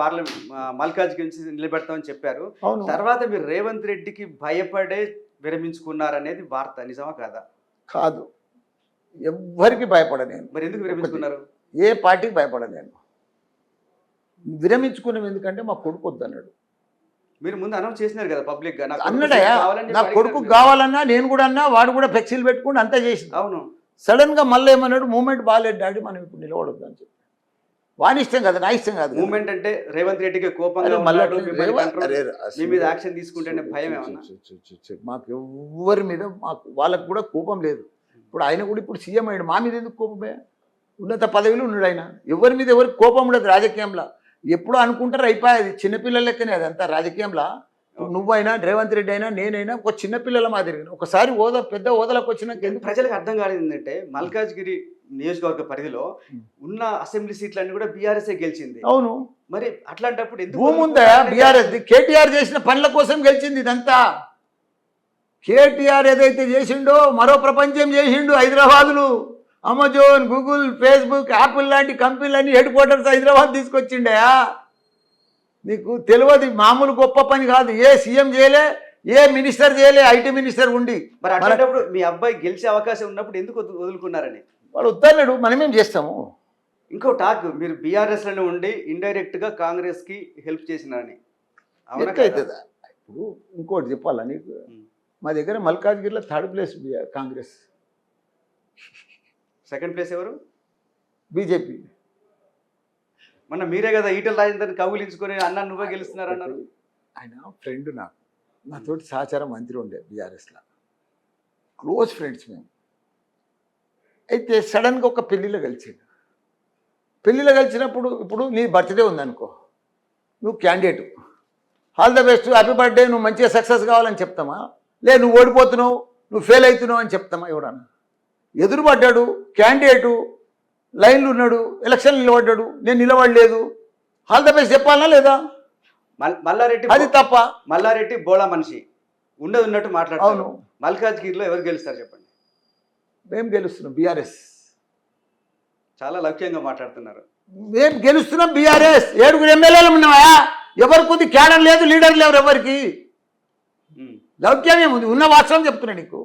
మల్కాజ్ గురించి నిలబెడతామని చెప్పారు. అవును. తర్వాత మీరు రేవంత్ రెడ్డికి భయపడే విరమించుకున్నారనేది వార్త, నిజమా కాదా? కాదు, ఎవ్వరికి భయపడ నేను. మరి ఎందుకు విరమించుకున్నారు? ఏ పార్టీకి భయపడ నేను. విరమించుకున్నాం ఎందుకంటే మా కొడుకు వద్దన్నాడు. మీరు ముందు అనౌన్స్ చేసినారు కదా పబ్లిక్ గా. అన్నాడయా, నా కొడుకు కావాలన్నా నేను కూడా అన్నా, వాడు కూడా ఫ్లెక్సీలు పెట్టుకుని అంతా చేసింది. అవును. సడన్ గా మళ్ళీ ఏమన్నాడు, మూమెంట్ బాగాలేదు డాడీ, మనం ఇప్పుడు నిలబడద్దు అని చెప్పి. వాని ఇష్టం కదా, నా ఇష్టం కాదు. మూమెంట్ అంటే రేవంత్ రెడ్డికి కోపంగా ఉన్నాడు, మిమ్మల్ని control- మీ మీద యాక్షన్ తీసుకుంటేనే భయం ఏమన్నా? మాకు ఎవ్వరి మీద, మాకు వాళ్ళకు కూడా కోపం లేదు. ఇప్పుడు ఆయన కూడా ఇప్పుడు సీఎం అయ్యాడు, మా మీద ఎందుకు కోపమే? ఉన్నత పదవిలో ఉన్నాడు ఆయన. ఎవరి మీద ఎవరికి కోపం ఉండదు రాజకీయంలో. ఎప్పుడో అనుకుంటారు అయిపోయేది, చిన్నపిల్లల లెక్కనే అదంతా రాజకీయంలో. నువ్వైనా, రేవంత్ రెడ్డి అయినా, నేనైనా ఒక చిన్నపిల్లల మాదిరి. ఒకసారి పెద్ద హోదాలకు వచ్చినాక ఎందుకు ప్రజలకు అర్థం కాలేదు ఏంటంటే, మల్కాజ్గిరి నియోజకవర్గ పరిధిలో ఉన్న అసెంబ్లీ సీట్లన్నీ కూడా బీఆర్ఎస్ గెలిచింది. అవును, మరి అట్లాంటప్పుడు ఎందుకు భూమి ఉందా బీఆర్ఎస్? కేటీఆర్ చేసిన పనుల కోసం గెలిచింది ఇదంతా. కేటీఆర్ ఏదైతే చేసిండో మరో ప్రపంచం చేసిండు. హైదరాబాదులో అమెజాన్, గూగుల్, ఫేస్బుక్, యాపిల్ లాంటి కంపెనీలన్నీ హెడ్ క్వార్టర్స్ హైదరాబాద్ తీసుకొచ్చిండయా. నీకు తెలియదు, మామూలు గొప్ప పని కాదు. ఏ సీఎం చేయలే, ఏ మినిస్టర్ చేయలే, ఐటీ మినిస్టర్ ఉండి. మరి అట్లాంటప్పుడు మీ అబ్బాయి గెలిచే అవకాశం ఉన్నప్పుడు ఎందుకు వదులుకున్నారని? వాడు వద్దన్నాడు, మనమేం చేస్తాము? ఇంకో టాక్, మీరు బీఆర్ఎస్ లోనే ఉండి ఇండైరెక్ట్ గా కాంగ్రెస్ కి హెల్ప్ చేసినారని. అవునా కాదా? ఎట్లయితుందా? ఇప్పుడు ఇంకోటి చెప్పాలా నీకు, మా దగ్గర మల్కాజ్గిరిలో 3rd place Congress, second place ఎవరు? బీజేపీ. మొన్న మీరే కదా ఈటల రాజేందర్ని కౌగిలించుకొని అన్న నువ్వే గెలుస్తున్నారు అన్నారు. ఆయన ఫ్రెండ్, నాతోటి సహచార మంత్రి ఉండే బీఆర్ఎస్లో, క్లోజ్ ఫ్రెండ్స్ మేము. అయితే సడన్గా ఒక పెళ్ళిలో కలిసాడు. పెళ్ళిలో కలిసినప్పుడు, ఇప్పుడు నీ బర్త్డే ఉందనుకో, నువ్వు candidate, all the best, happy birthday, నువ్వు మంచిగా సక్సెస్ కావాలని చెప్తామా? లే నువ్వు ఓడిపోతున్నావు, నువ్వు ఫెయిల్ అవుతున్నావు అని చెప్తామా? ఎవడన్నా ఎదురుపడ్డాడు క్యాండిడేటు, లైన్లు ఉన్నాడు, ఎలక్షన్లు నిలబడ్డాడు, నేను నిలబడలేదు, ఆల్ ద బెస్ట్ చెప్పాలనా లేదా? మల్లారెడ్డి అది తప్ప? మల్లారెడ్డి బోళా మనిషి, ఉండదు ఉన్నట్టు మాట్లాడతారు. అవును. మల్కాజ్గిరిలో ఎవరు గెలుస్తారు చెప్పండి? మేము గెలుస్తున్నాం బీఆర్ఎస్. చాలా లక్ష్యంగా మాట్లాడుతున్నారు. మేము గెలుస్తున్నాం బీఆర్ఎస్. 7 ఎమ్మెల్యేలు ఉన్నాయా? ఎవరు కొద్ది క్యాడర్ లేదు, లీడర్ లేరు ఎవరికి. లౌక్యం ఏముంది? ఉన్న వాస్తవం చెప్తున్నా నీకు.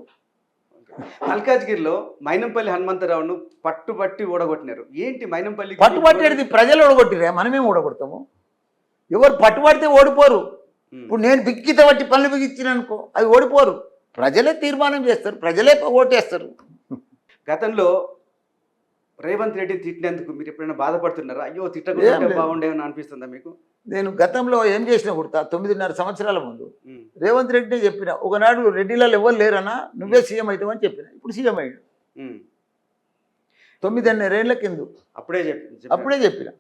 మల్కాజ్గిరిలో మైనంపల్లి హనుమంతరావును పట్టుబట్టి ఓడగొట్టినారు. ఏంటి మైనంపల్లి పట్టుబట్టేది? ప్రజలు ఓడగొట్టిరే, మనమేం ఓడగొడతాము? ఎవరు పట్టుబడితే ఓడిపోరు. ఇప్పుడు నేను బిక్కిత బట్టి పనులు బిగించిన అనుకో, అవి ఓడిపోరు. ప్రజలే తీర్మానం చేస్తారు, ప్రజలే ఓటేస్తారు. గతంలో రేవంత్ రెడ్డి తిట్టినందుకు మీరు ఎప్పుడైనా బాధపడుతున్నారా? అయ్యో తిట్టకుండా బాగుండేమని అనిపిస్తుందా మీకు? నేను గతంలో ఏం చేసిన కుడతా, 9.5 సంవత్సరాల ముందు రేవంత్ రెడ్డి చెప్పిన, ఒకనాడు రెడ్డిలలో ఎవరు లేరన్నా, నువ్వే సీఎం అవుతావని చెప్పిన. ఇప్పుడు సీఎం అయ్యాడు. 9.5 ఏళ్ల కింద అప్పుడే చెప్పిన.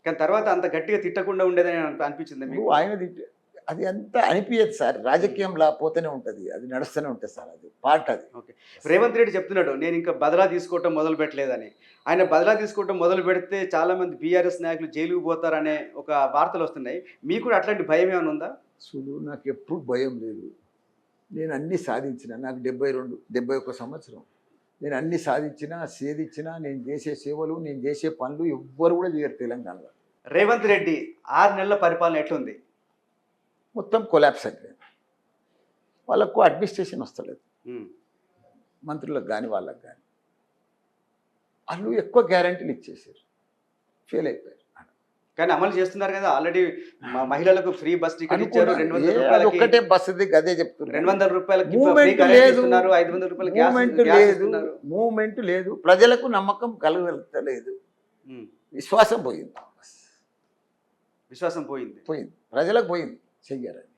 కానీ తర్వాత అంత గట్టిగా తిట్టకుండా ఉండేదని అనిపించింది మీకు? ఆయన తిట్టే అది అంత అనిపించదు సార్, రాజకీయంలో పోతూనే ఉంటుంది, అది నడుస్తూనే ఉంటుంది సార్, అది పార్ట్ అది. ఓకే, రేవంత్ రెడ్డి చెప్తున్నాడు నేను ఇంకా బదలా తీసుకోవటం మొదలు పెట్టలేదని. ఆయన బదలా తీసుకోవటం మొదలు పెడితే చాలామంది బీఆర్ఎస్ నాయకులు జైలుకు పోతారనే ఒక వార్తలు వస్తున్నాయి. మీకు కూడా అట్లాంటి భయం ఏమైనా ఉందా? చూడు, నాకు ఎప్పుడు భయం లేదు. నేను అన్నీ సాధించిన, నాకు 71 సంవత్సరం. నేను అన్నీ సాధించినా, సేదించినా, నేను చేసే సేవలు, నేను చేసే పనులు ఎవ్వరు కూడా చేయరు తెలంగాణలో. రేవంత్ రెడ్డి 6 నెలల పరిపాలన ఎట్లుంది? మొత్తం కొలాప్స్ అయిపోయింది. వాళ్ళకు అడ్మినిస్ట్రేషన్ వస్తలేదు, ఉమ్. మంత్రులకు కానీ వాళ్ళకు కానీ. వాళ్ళు ఎక్కువ గ్యారంటీలు ఇచ్చేసారు, ఫెయిల్ అయిపోయారు. కానీ అమలు చేస్తున్నారు కదా ఆల్రెడీ. మహిళలకు ఫ్రీ బస్ టికెట్ ఇచ్చారు, 200 అది రూపాయలకి ఒక్కటే బస్సుది గదే చెప్తున్నారు. 200 రూపాయలకి మూమెంట్ free current లేదు, ఇస్తున్నారు, 500 రూపాయలు గ్యాస్ మూమెంట్ గ్యాస్ లేదు, ఇస్తున్నారు. మూమెంట్ లేదు, ప్రజలకు నమ్మకం కలగలేదు, ఉమ్. విశ్వాసం పోయింది, విశ్వాసం పోయింది. పోయింది, ప్రజలకు పోయింది, చెయ్యరని.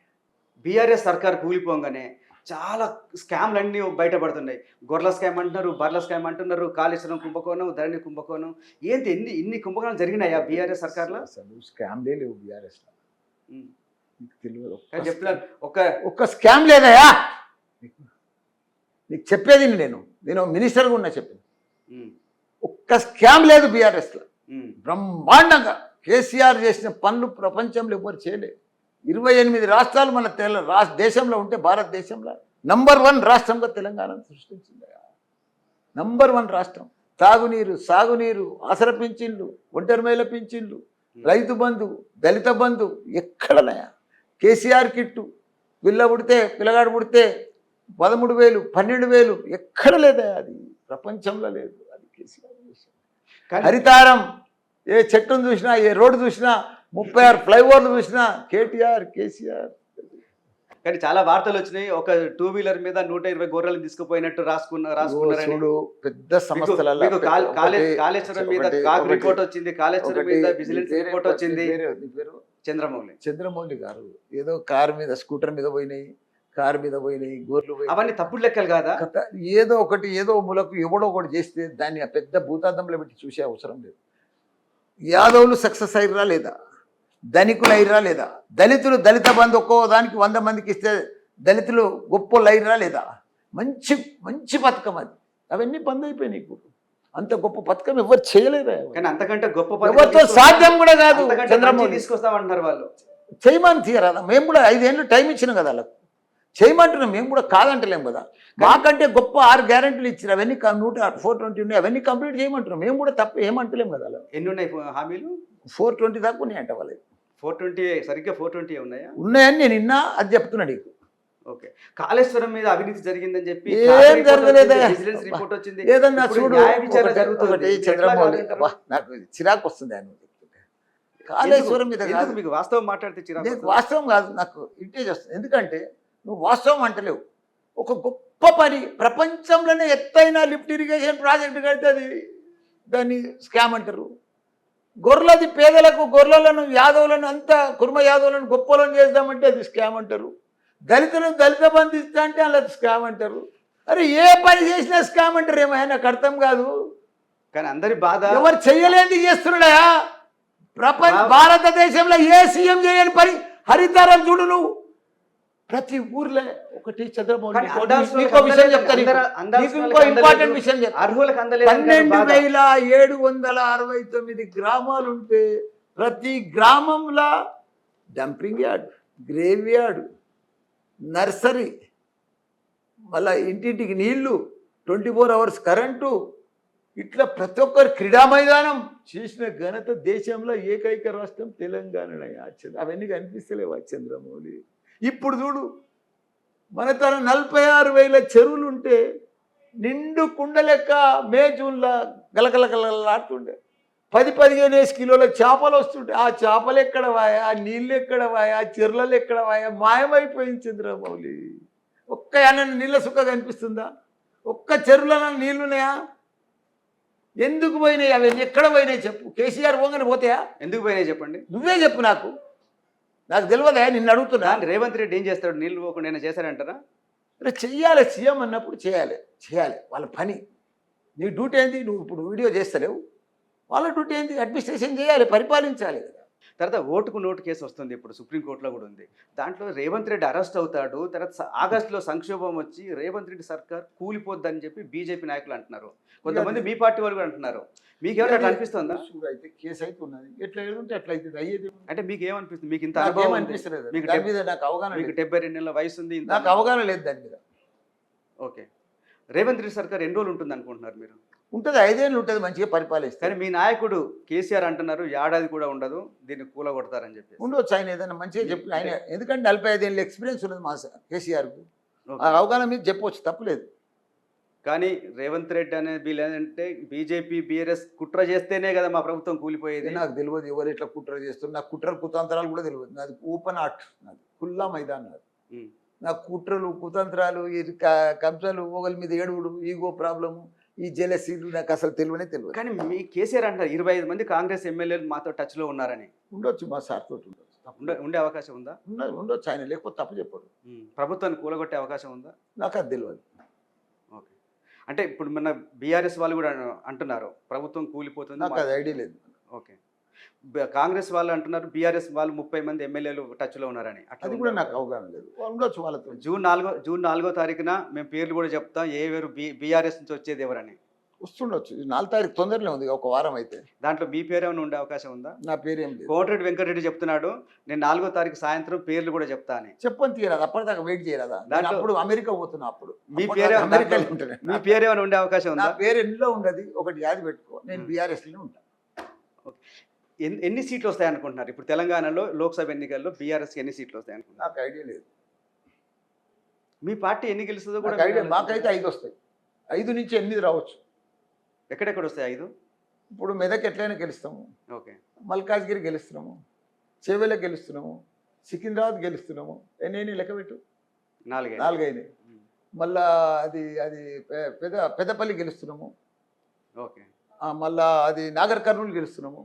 బీఆర్ఎస్ సర్కార్ కూలిపోగానే చాలా స్కామ్లు అన్నీ బయటపడుతున్నాయి. గొర్రెల స్కామ్ అంటున్నారు, బర్ల స్కామ్ అంటున్నారు, కాళేశ్వరం కుంభకోణం, ధరణి కుంభకోణం. ఏంటి ఇన్ని కుంభకోణాలు జరిగినాయా బీఆర్ఎస్ సర్కార్లో? అసలు స్కామ్లే లేవు బీఆర్ఎస్లో, నీకు తెలియదు. చెప్తున్నాను ఒక్క స్కామ్ లేదయా. నీకు చెప్పేది నేను మినిస్టర్గా ఉన్నా చెప్పింది, ఒక్క స్కామ్ లేదు బీఆర్ఎస్లో. బ్రహ్మాండంగా కేసీఆర్ చేసిన పనులు ప్రపంచంలో ఎవరు చేయలేదు. 28 రాష్ట్రాలు మన దేశంలో ఉంటే భారతదేశంలో నంబర్ 1 రాష్ట్రంగా తెలంగాణను సృష్టించింది. నంబర్ 1 రాష్ట్రం. తాగునీరు, సాగునీరు, ఆసర పింఛన్లు, ఒంటరి మహిళ పింఛన్లు, రైతు బంధు, దళిత బంధు ఎక్కడనయా. కేసీఆర్ కిట్టు, పిల్లగాడు పుడితే 13,000, 12,000 ఎక్కడ లేదా, అది ప్రపంచంలో లేదు. అది కేసీఆర్ చేసింది. హరితారం, ఏ చెట్టును చూసినా, ఏ రోడ్డు చూసినా, 36 ఫ్లైఓవర్లు చూసినా కేసీఆర్. కానీ చాలా వార్తలు వచ్చినాయి, ఒక 2 వీలర్ మీద 120 గొర్రెలు తీసుకుపోయినట్టు రాసుకున్నారని. చూడు, పెద్ద సంస్థలలో కాళేశ్వరం మీద రిపోర్ట్ వచ్చింది, కాళేశ్వరం మీద విజిలెన్స్ రిపోర్ట్ వచ్చింది. చంద్రమౌళి గారు ఏదో కారు మీద, స్కూటర్ మీద పోయినాయి, కారు మీద పోయినాయి, గోర్లు పోయినాయి. అవన్నీ తప్పుడు లెక్కలు కాదా? ఏదో ఒకటి, ఏదో మూలకు ఎవడో ఒకటి చేస్తే దాన్ని ఆ పెద్ద భూతార్థంలో పెట్టి చూసే అవసరం లేదు. యాదవులు సక్సెస్ అయ్యారా లేదా, ధనికులు అయ్యారా లేదా, దళితులు దళిత బంధు ఒక్కో దానికి 100 మందికి ఇస్తే దళితులు గొప్పలు అయ్యారా లేదా, మంచి మంచి పథకం అది. అవన్నీ బంద్ అయిపోయినాయి. ఇప్పుడు అంత గొప్ప పథకం ఎవరు చేయలేరా, కానీ అంతకంటే గొప్ప ఎవరితో సాధ్యం కూడా కాదు. చంద్రమౌళి తీసుకొస్తామంటున్నారు వాళ్ళు, చేయమని తీయరాదా. మేము కూడా 5 ఏళ్ళు టైం ఇచ్చినాం కదా వాళ్ళకు, చేయమంటున్నాం. మేము కూడా కాదంటలేం కదా. మాకంటే గొప్ప 6 గ్యారెంటీలు ఇచ్చారు, అవన్నీ 420 ఉన్నాయి, అవన్నీ కంప్లీట్ చేయమంటున్నాం. మేము కూడా తప్ప ఏమంటలేం కదా. ఎన్ని ఉన్నాయి హామీలు? 420 దాకా ఉన్నాయి అంట వాళ్ళకి. 420 సరిగ్గా 420 ఉన్నాయా? ఉన్నాయని నేను నిన్న అది చెప్తున్నా నీకు. ఓకే, కాళేశ్వరం మీద అవినీతి జరిగిందని చెప్పి ఏం జరగలేదా, రిపోర్ట్ వచ్చింది. ఏదన్నా చూడు, చంద్రమౌళి నాకు చిరాకు వస్తుంది ఆయన చెప్తుంటే. కాళేశ్వరం మీద కాదు, మీకు వాస్తవం మాట్లాడితే చిరాకు. వాస్తవం కాదు, నాకు ఇంటేజ్ వస్తుంది. ఎందుకంటే నువ్వు వాస్తవం అంటలేవు. ఒక గొప్ప పని, ప్రపంచంలోనే ఎత్తైన లిఫ్ట్ ఇరిగేషన్ ప్రాజెక్టు కడితే అది దాన్ని స్కామ్ అంటారు. గొర్రెలది పేదలకు, గొర్రెలను, యాదవులను, అంతా కుర్మ యాదవులను గొప్పలను చేద్దామంటే అది స్కామ్ అంటారు. దళితులను దళిత బంధు ఇస్తా అంటే అలా స్కామ్ అంటారు. అరే ఏ పని చేసినా స్కామ్ అంటారు. ఏమైనా నాకు అర్థం కాదు. కానీ అందరి బాధ, ఎవరు చెయ్యలేంది చేస్తున్నాడా? భారతదేశంలో ఏ సీఎం చేయని పని. హరితారం చూడు నువ్వు, ప్రతి ఊర్లో ఒకటి. చంద్రమౌళి విషయం చెప్తాను, ఇంకో ఇంపార్టెంట్ విషయం చెప్తాను. 12,769 గ్రామాలుంటే ప్రతి గ్రామంలో dumping yard, grave yard, nursery, మళ్ళీ ఇంటింటికి నీళ్లు, 24 అవర్స్ కరెంటు, ఇట్లా ప్రతి ఒక్కరు క్రీడా మైదానం చేసిన ఘనత దేశంలో ఏకైక రాష్ట్రం తెలంగాణ. అవన్నీ కనిపిస్తలేవా చంద్రమౌళి? ఇప్పుడు చూడు, మన తన 46,000 చెరువులు ఉంటే నిండు కుండ లెక్క మే జూన్లో గలగలగలలాడుతుండే. 10-15 కిలోల చేపలు వస్తుంటే ఆ చేపలు ఎక్కడ వాయా, ఆ నీళ్ళు ఎక్కడ వాయా, ఆ చెర్లలు ఎక్కడ వాయా, మాయమైపోయింది చంద్రమౌళి. ఒక్క యానన్న నీళ్ళ సుక్క కనిపిస్తుందా? ఒక్క చెరువులో నీళ్ళున్నాయా? ఎందుకు పోయినాయి? అవన్నీ ఎక్కడ పోయినాయి చెప్పు. కేసీఆర్ పోగానే పోతాయా? ఎందుకు పోయినాయి చెప్పండి, నువ్వే చెప్పు. నాకు తెలియదా, నిన్ను అడుగుతున్నా. రేవంత్ రెడ్డి ఏం చేస్తాడు? నీళ్ళు పోకుండా చేశారంటారా? చెయ్యాలి, సీఎం అన్నప్పుడు చేయాలి వాళ్ళ పని. నీ డ్యూటీ ఏంది? నువ్వు ఇప్పుడు వీడియో చేస్తలేవు, వాళ్ళ డ్యూటీ ఏంది? అడ్మినిస్ట్రేషన్ చేయాలి, పరిపాలించాలి కదా. తర్వాత ఓటుకు నోటు కేసు వస్తుంది, ఇప్పుడు సుప్రీంకోర్టులో కూడా ఉంది. దాంట్లో రేవంత్ రెడ్డి అరెస్ట్ అవుతాడు. తర్వాత ఆగస్టులో సంక్షోభం వచ్చి రేవంత్ రెడ్డి సర్కార్ కూలిపోద్దని చెప్పి బీజేపీ నాయకులు అంటున్నారు. కొంతమంది మీ పార్టీ వాళ్ళు కూడా అంటున్నారు. మీకు ఎవరు అట్లా అనిపిస్తుందా? అయితే కేసు అయితే ఉన్నది, ఎట్లా ఏదంటే అట్లా అయితే అయ్యేది. అంటే మీకు ఏమనిపిస్తుంది? మీకు ఇంత అనుభవం అనిపిస్తలేదు, మీకు దాని మీద నాకు అవగాహన. మీకు 72 నెలల వయసు ఉంది, నాకు అవగాహన లేదు దాని మీద. ఓకే, రేవంత్ రెడ్డి సర్కార్ ఎన్ని రోజులు ఉంటుంది అనుకుంటున్నారు మీరు? ఉంటుంది, 5 ఏళ్ళు ఉంటుంది, మంచిగా పరిపాలిస్తారు. కానీ మీ నాయకుడు కేసీఆర్ అంటున్నారు ఏడాది కూడా ఉండదు, దీన్ని కూలగొడతారని చెప్పి. ఉండవచ్చు, ఆయన ఏదైనా మంచిగా చెప్పి ఆయన. ఎందుకంటే 45 ఏళ్ళ ఎక్స్పీరియన్స్ ఉన్నది మా కేసీఆర్కు. ఆ అవగాహన మీద చెప్పవచ్చు, తప్పులేదు. కానీ రేవంత్ రెడ్డి అనేది వీళ్ళంటే బీజేపీ బీఆర్ఎస్ కుట్ర చేస్తేనే కదా మా ప్రభుత్వం కూలిపోయేది. నాకు తెలియదు ఎవరు ఎట్లా కుట్ర చేస్తారు, నాకు కుట్రలు కుతంత్రాలు కూడా తెలియదు. నాది ఓపెన్ ఆర్ట్, నాది ఖుల్లా మైదాన్ నాది. ఉమ్. నాకు కుట్రలు కుతంత్రాలు ఈ కబ్జాలు ఒకరి మీద ఏడుగుడు ఈగో ప్రాబ్లము ఈ జెలసీలు నాకు అసలు తెలియదు. కానీ మీ కేసీఆర్ అంటారు 25 మంది కాంగ్రెస్ ఎమ్మెల్యేలు మాతో టచ్లో ఉన్నారని. ఉండొచ్చు, మా సార్ తోటి ఉండొచ్చు, ఉండే అవకాశం ఉందా? ఉండొచ్చు ఆయన, లేకపోతే తప్పు చెప్పాడు. ప్రభుత్వాన్ని కూలగొట్టే అవకాశం ఉందా? నాకు అది తెలియదు. ఓకే, అంటే ఇప్పుడు మన బీఆర్ఎస్ వాళ్ళు కూడా అంటున్నారు ప్రభుత్వం కూలిపోతుంది. నాకు అది ఐడియా లేదు. ఓకే, కాంగ్రెస్ వాళ్ళు అంటున్నారు బీఆర్ఎస్ వాళ్ళు 30 మంది ఎమ్మెల్యేలు టచ్లో ఉన్నారని. అది కూడా నాకు అవగాహన లేదు. ఉండొచ్చు వాళ్ళతో. జూన్ 4వ తారీఖున మేము పేర్లు కూడా చెప్తాం ఎవరు బీఆర్ఎస్ నుంచి వచ్చేది ఎవరని. వస్తుండొచ్చు. 4 తారీఖు తొందరలో ఉంది, ఒక వారం అయితే. దాంట్లో మీ పేరు ఏమైనా ఉండే అవకాశం ఉందా? నా పేరేం లేదు. కోమటిరెడ్డి వెంకటరెడ్డి చెప్తున్నాడు నేను 4వ తారీఖు సాయంత్రం పేర్లు కూడా చెప్తా అని. చెప్పని తీయరాదు, అప్పటిదాకా వెయిట్ చేయరాదా? దాంట్లో అప్పుడు అమెరికా పోతున్నా, అప్పుడు మీ పేరు అమెరికాలో ఉంటాను. మీ పేరు ఏమైనా ఉండే అవకాశం నా ఉందా? పేరు ఎన్నిలో ఉండదు, ఒకటి యాది పెట్టుకో, నేను బీఆర్ఎస్లో ఉంటాను. ఎన్ని సీట్లు వస్తాయి అనుకుంటున్నారు ఇప్పుడు తెలంగాణలో లోక్సభ ఎన్నికల్లో బీఆర్ఎస్ ఎన్ని సీట్లు వస్తాయి అనుకుంటున్నారు? నాకు ఐడియా లేదు. మీ పార్టీ ఎన్ని గెలుస్తుందో కూడా నాకు ఐడియా. మాకైతే 5 వస్తాయి, 5 నుంచి 8 రావచ్చు. ఎక్కడెక్కడ వస్తాయి 5? ఇప్పుడు మెదక్ ఎట్లయినా గెలుస్తాము, ఓకే, మల్కాజ్గిరి గెలుస్తున్నాము, చేవెళ్ళ గెలుస్తున్నాము, సికింద్రాబాద్ గెలుస్తున్నాము. ఎన్ని లెక్క పెట్టు? 4 అయినాయి. మళ్ళా అది అది పెద్దపల్లి గెలుస్తున్నాము. ఓకే, మళ్ళా అది నాగర్ కర్నూలు గెలుస్తున్నాము.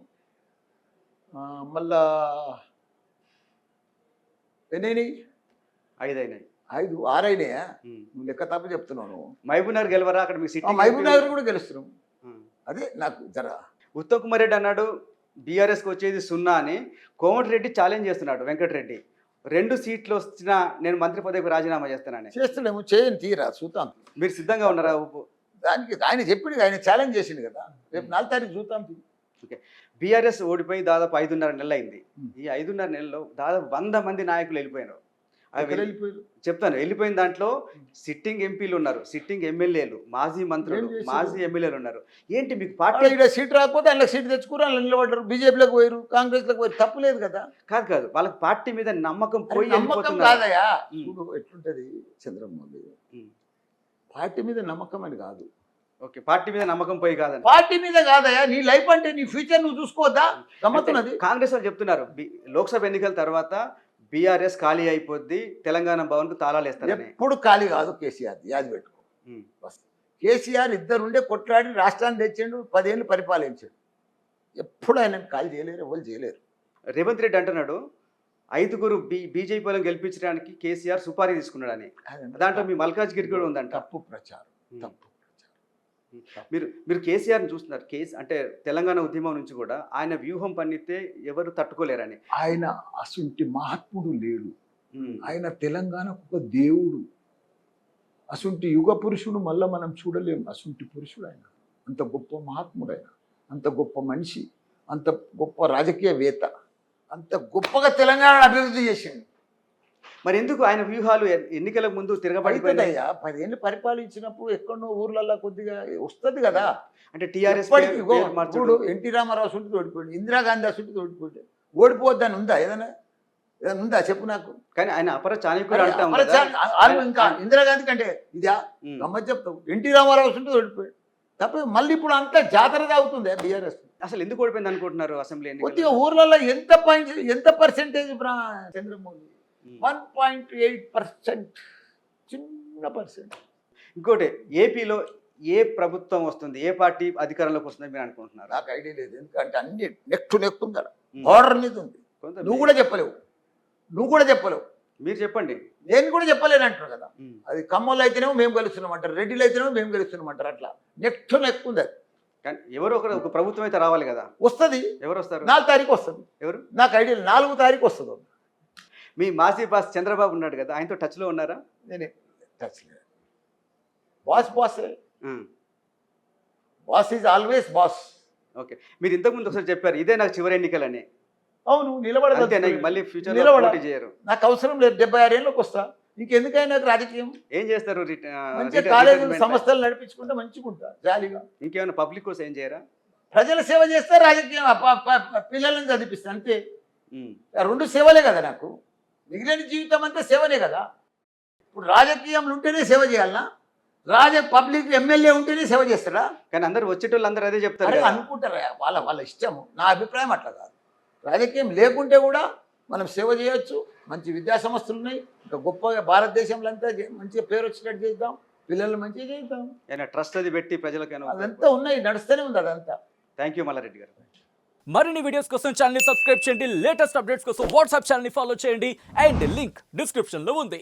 మళ్ళా ఎన్నైనాయి? 5 అయినాయి. 5, 6 అయినాయా? నువ్వు లెక్క తప్ప చెప్తున్నావు. మహబూబ్ నగర్ గెలవరా? అక్కడ మీ సిటీ మహబూబ్ నగర్ కూడా గెలుస్తున్నాము. అదే నాకు జర ఉత్తమ్ కుమార్ రెడ్డి అన్నాడు బీఆర్ఎస్కి వచ్చేది 0 అని. కోమటిరెడ్డి ఛాలెంజ్ చేస్తున్నాడు వెంకటరెడ్డి 2 సీట్లు వచ్చినా నేను మంత్రి పదవికి రాజీనామా చేస్తానని. చేస్తున్నాము, చేయని తీరా చూద్దాం. మీరు సిద్ధంగా ఉన్నారా? దానికి ఆయన చెప్పింది, ఆయన ఛాలెంజ్ చేసింది కదా. రేపు 4 తారీఖు చూద్దాం. ఓకే, బీఆర్ఎస్ ఓడిపోయి దాదాపు 5.5 నెలలు అయింది. ఈ 5.5 నెలల్లో దాదాపు 100 మంది నాయకులు వెళ్ళిపోయినారు. చెప్తాను, వెళ్ళిపోయిన దాంట్లో సిట్టింగ్ ఎంపీలు ఉన్నారు, సిట్టింగ్ ఎమ్మెల్యేలు, మాజీ మంత్రులు, మాజీ ఎమ్మెల్యేలు ఉన్నారు. ఏంటి మీకు పార్టీ సీట్ రాకపోతే అందులో సీట్ తెచ్చుకుని వాళ్ళు నిలబడ్డారు, బీజేపీలోకి పోయారు, కాంగ్రెస్లోకి పోయారు, తప్పులేదు కదా. కాదు వాళ్ళకి పార్టీ మీద నమ్మకం పోయి నమ్మకం కాదయా. చూడు ఎట్లుంటది చంద్రమోహన్, పార్టీ మీద నమ్మకం అని కాదు. ఓకే, పార్టీ మీద నమ్మకం పోయి కాదని. పార్టీ మీద కాదయా, నీ లైఫ్ అంటే నీ ఫ్యూచర్ నువ్వు చూసుకోవద్దా? గమ్మతున్నది. కాంగ్రెస్ వాళ్ళు చెప్తున్నారు లోక్సభ ఎన్నికల తర్వాత బీఆర్ఎస్ ఖాళీ అయిపోద్ది, తెలంగాణ భవన్ కు తాళాలు వేస్తారని. ఎప్పుడు ఖాళీ కాదు కేసీఆర్, యాది పెట్టుకో. కేసీఆర్ ఇద్దరుండే కొట్లాడి రాష్ట్రాన్ని తెచ్చిండు, 10 ఏళ్ళు పరిపాలించాడు. ఎప్పుడు ఆయన ఖాళీ చేయలేరు, ఎవరు చేయలేరు. రేవంత్ రెడ్డి అంటున్నాడు 5గురు బీజేపీ వాళ్ళని గెలిపించడానికి కేసీఆర్ సుపారీ తీసుకున్నాడని. దాంట్లో మీ మల్కాజ్గిరి కూడా ఉందంట. తప్పు ప్రచారం, తప్పు. మీరు కేసీఆర్ని చూస్తున్నారు, అంటే తెలంగాణ ఉద్యమం నుంచి కూడా ఆయన వ్యూహం పన్నితే ఎవరు తట్టుకోలేరని. ఆయన అసుంటి మహాత్ముడు లేడు. ఆయన తెలంగాణకు ఒక దేవుడు, అసుంటి యుగ పురుషుడు మళ్ళీ మనం చూడలేము. అసుంటి పురుషుడు ఆయన, అంత గొప్ప మహాత్ముడు ఆయన, అంత గొప్ప మనిషి, అంత గొప్ప రాజకీయవేత్త, అంత గొప్పగా తెలంగాణ అభివృద్ధి చేసిండు. మరి ఎందుకు ఆయన వ్యూహాలు ఎన్నికల ముందు తిరగబడిపోయాయా? 10 ఏళ్ళు పరిపాలించినప్పుడు ఎక్కడో ఊర్లలో కొద్దిగా వస్తుంది కదా. అంటే టీఆర్ఎస్ ఎన్టీ రామారావు అసుంటితో ఓడిపోయాడు, ఇందిరాగాంధీ అసుంటితో ఓడిపోయాడు. ఓడిపోవద్దని ఉందా? ఏదైనా ఉందా చెప్పు నాకు. కానీ ఆయన అపర చాణక్యుడు అంటాం. ఇంకా ఇందిరాగాంధీ కంటే ఇదా గమ్మత్ చెప్తావు. ఎన్టీ రామారావు అసుంటితో ఓడిపోయాడు తప్ప మళ్ళీ ఇప్పుడు అంతా జాతర తాగుతుంది బీఆర్ఎస్. అసలు ఎందుకు ఓడిపోయింది అనుకుంటున్నారు అసెంబ్లీ? కొద్దిగా ఊర్లలో ఎంత పర్సెంటేజ్ చంద్రమోహన్? 1.8%, చిన్న పర్సెంట్. ఇంకోటి, ఏపీలో ఏ ప్రభుత్వం వస్తుంది, ఏ పార్టీ అధికారంలోకి వస్తుంది మీరు అనుకుంటున్నారు? నాకు ఐడియా లేదు, ఎందుకంటే అన్ని నెక్కుందా, బార్డర్ మీద ఉంది. నువ్వు కూడా చెప్పలేవు. మీరు చెప్పండి. నేను కూడా చెప్పలేను అంటారు కదా. అది కమ్మలు అయితేనేమో మేము గెలుస్తున్నామంటారు, రెడ్డిలు అయితేనేమో మేము గెలుస్తున్నామంటారు. అట్లా నెక్కుంది అది. కానీ ఎవరో ఒక ప్రభుత్వం అయితే రావాలి కదా. వస్తుంది. ఎవరు వస్తారు? 4 తారీఖు వస్తుంది. ఎవరు? నాకు ఐడియా 4 తారీఖు వస్తుంది. మీ మాజీ బాస్ చంద్రబాబు ఉన్నాడు కదా, ఆయనతో టచ్లో ఉన్నారా? నేనే టచ్ లేదు. బాసే. Boss is always boss. Okay, మీరు ఇంతకుముందు ఒకసారి చెప్పారు ఇదే నాకు చివరి ఎన్నికలని. అవును, నిలబడగలుగుతా. మళ్ళీ ఫ్యూచర్లో పోటీ చేయరు. నాకు అవసరం లేదు, 76 ఏళ్ళకి వస్తా. ఇంకెందుకైనా నాకు రాజకీయం. ఏం చేస్తారు? మంచిగా కాలేజీలు సంస్థలు నడిపించుకుంటే మంచిగా ఉంటా, జాలీగా. ఇంకేమైనా పబ్లిక్ కోసం ఏం చేయరా? ప్రజల సేవ చేస్తే రాజకీయం, పిల్లలను చదివిస్తా అంతే. 2 సేవలే కదా నాకు. మిగిలిన జీవితం అంతా సేవనే కదా. ఇప్పుడు రాజకీయంలో ఉంటేనే సేవ చేయాలనా? పబ్లిక్ ఎమ్మెల్యే ఉంటేనే సేవ చేస్తారా? కానీ అందరు వచ్చేటోళ్ళు అందరూ అదే చెప్తారు అరే కదా. అనుకుంటారా? వాళ్ళ ఇష్టము. నా అభిప్రాయం అట్లా కాదు. రాజకీయం లేకుంటే కూడా మనం సేవ చేయొచ్చు. మంచి విద్యా సంస్థలు ఉన్నాయి, ఇంకా గొప్పగా భారతదేశంలో అంతా మంచిగా పేరు వచ్చేటట్టు చేద్దాం, పిల్లలు మంచిగా చేద్దాం. ఏమైనా ట్రస్ట్ అది పెట్టి ప్రజలకైనా. అదంతా ఉన్నాయి, నడుస్తూనే ఉంది అదంతా. థ్యాంక్ యూ మల్లారెడ్డి గారు. మరిన్ని వీడియోస్ కోసం ఛానల్ ని సబ్స్క్రైబ్ చేయండి, లేటెస్ట్ అప్డేట్స్ కోసం వాట్సాప్ ఛానల్ ని ఫాలో చేయండి అండ్ లింక్ డిస్క్రిప్షన్ లో ఉంది.